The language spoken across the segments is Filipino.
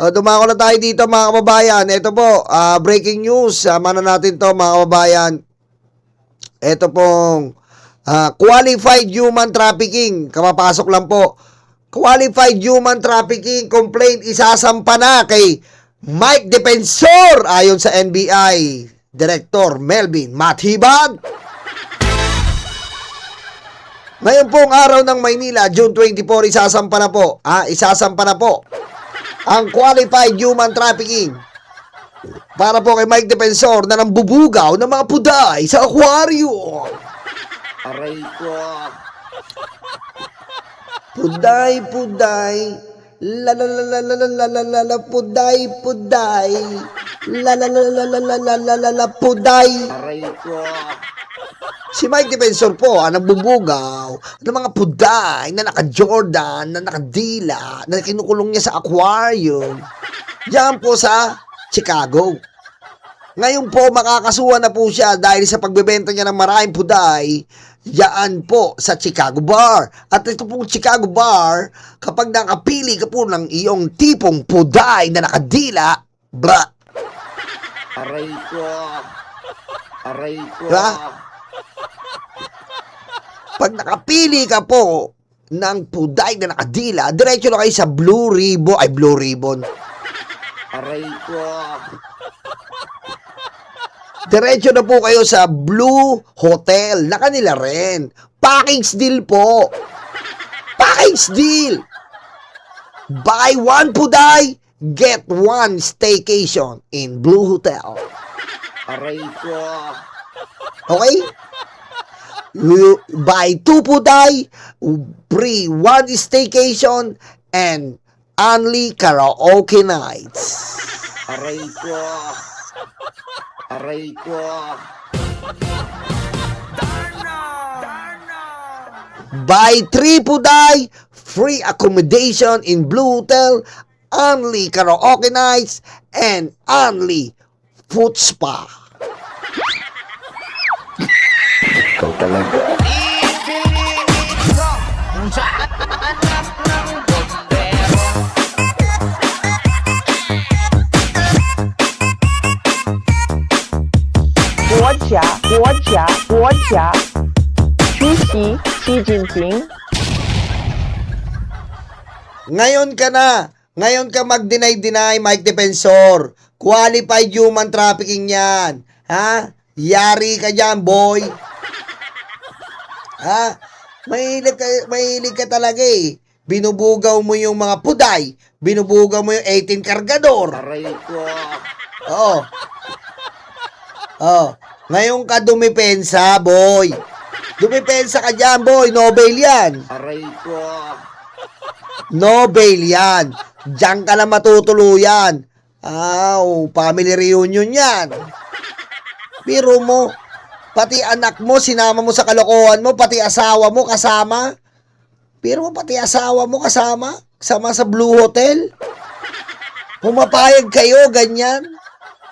Dumako na tayo dito mga kababayan. Ito po, breaking news. Mana natin to mga kababayan. Ito pong qualified human trafficking. Kamapasok lang po. Qualified human trafficking complaint isasampa na kay Mike Defensor ayon sa NBI Director Melvin Matibag. Ngayon pong araw ng Maynila, June 24, isasampa na po. Isasampa na po ang qualified human trafficking para po kay Mike Defensor na nambubugaw ng mga puday sa aquarium. Aray ko. Puday, la la la la la la la la la puday, la la la la la la la la la puday. Aray ko. Si Mike Defensor po ang nagbubugaw ng mga puday na naka-Jordan, na nakadila, na kinukulong niya sa aquarium. Diyan po sa Chicago. Ngayon po makakasuhan na po siya dahil sa pagbebenta niya ng maraming puday diyan po sa Chicago Bar. At ito pong Chicago Bar, kapag nakapili ka po ng iyong tipong puday na nakadila, blah. Aray ko. Aray ko. Diba? Pag nakapili ka po ng puday na nakadila, diretso na kayo sa Blue Ribbon. Aray ko. Diretso na po kayo sa Blue Hotel na kanila rin. Package deal po. Package deal. Buy one puday, get one staycation in Blue Hotel. Aray ko. Okay? You buy two puday, free one staycation, and only karaoke nights. Aray ko. Aray ko. Buy three puday, free accommodation in Blue Hotel, only karaoke nights, and only food spa. Ikaw talaga. Guo Jia, 出席习近平。 Ngayon ka mag-deny, Mike Defensor. Qualified human trafficking yan. Ha? Yari ka dyan, boy. Ha? Mahilig ka talaga eh. Binubugaw mo yung mga puday. Binubugaw mo yung 18 kargador. Aray ko. Oo. Oh. Ngayon ka dumipensa, boy. Dumipensa ka dyan, boy. Nobel yan. Aray ko. Nobel yan. Diyan ka lang matutuluyan. Family reunion yan. Biro mo. Pati anak mo, sinama mo sa kalokohan mo. Pati asawa mo, kasama. Biro mo, pati asawa mo, kasama. Kasama sa Blue Hotel. Pumapayag kayo, ganyan.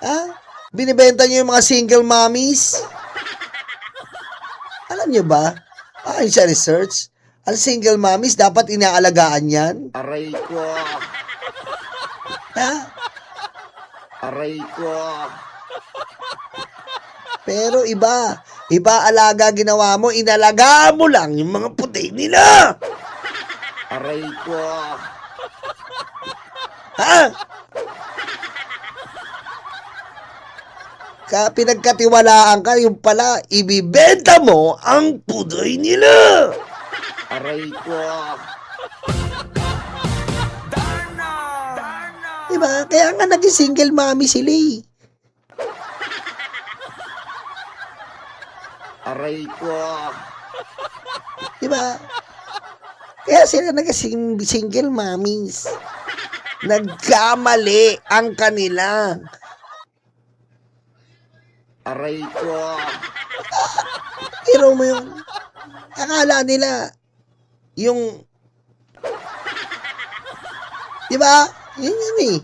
Ha? Binibenta niyo yung mga single mommies. Alam niyo ba? Ayon sa research, ang single mommies dapat inaalagaan yan. Aray ko. Ha? Aray ko. Pero iba alaga ginawa mo, inalagaan mo lang yung mga puti nila. Aray ko. Ha? Pinagkatiwalaan ka, yung pala, ibibenta mo ang puday nila. Aray ko. Diba? Kaya nga naging single mommy sila eh. Aray ko. Diba? Kaya sila naging single mommies. Nagkamali ang kanila. Aray ko. Pero mo yung akala nila yung diba? Yun eh.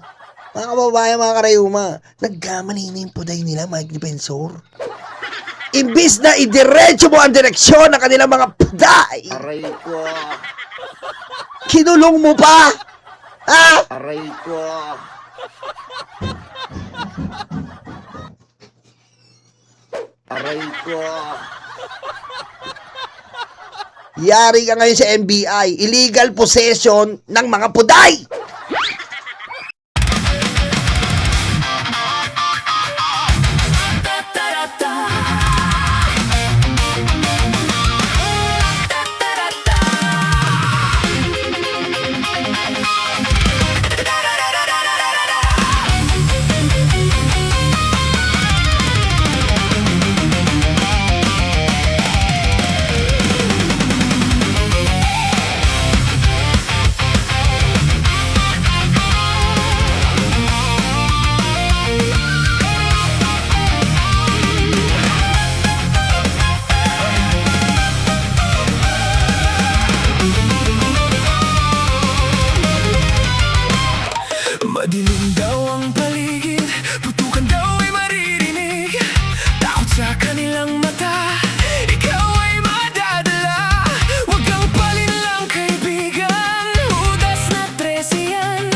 Mga kababayan, mga karayuma, nagkamali na yung puday nila, Mike Defensor. Imbis na idiretso mo ang direksyon ng kanilang mga puday, Aray ko. kinulong mo pa. Ha? Aray ko. Aray ko. Yari ka ngayon sa NBI. Illegal possession ng mga puday. Madilim daw ang paligid, putukan daw ay maririnig. Takot sa kanilang mata, ikaw ay madadala. Huwag kang palinlang kaibigan, udas na 13 yan.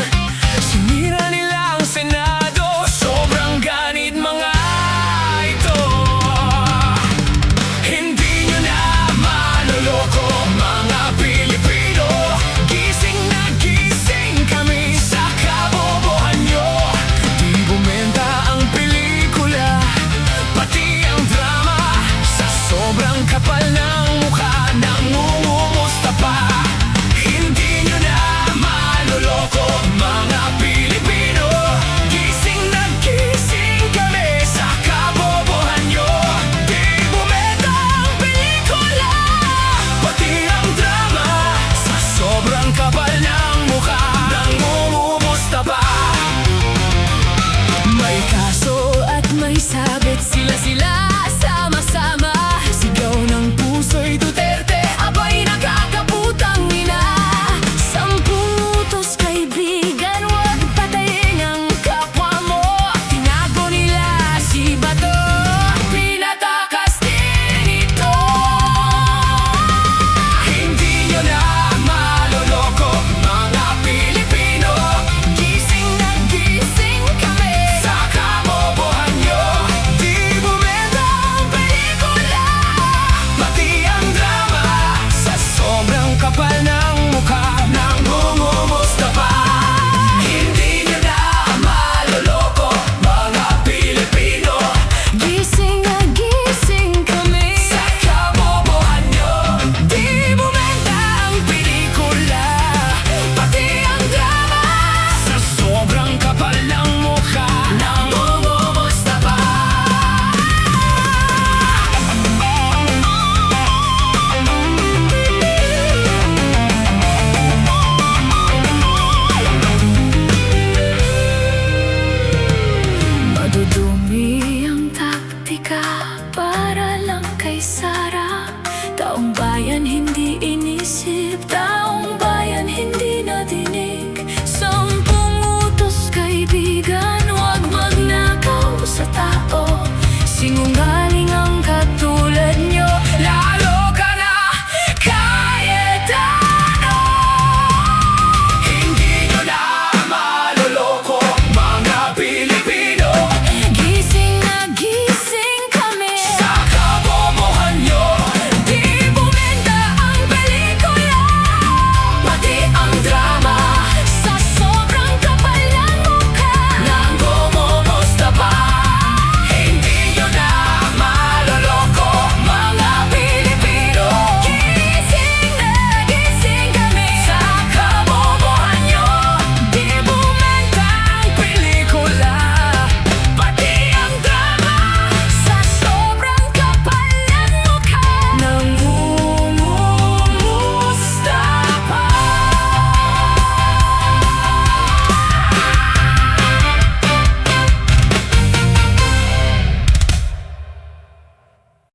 Sinira nila ang Senado, sobrang ganit mga ito. Hindi nyo na maloloko mga Pilipino. Gising na gising kami sa kabobohan nyo. Di bumenta ang pelikula, pati ang drama. Sa sobrang kapal ng mukha, nangungumusta pa. Hindi nyo na maloloko mga Pilipino. Gising na gising kami sa kabobohan nyo. Di bumenta ang pelikula, pati ang drama. Sa sobrang kapal ng mukha, nangungumusta pa. May kaso at may sabit, sila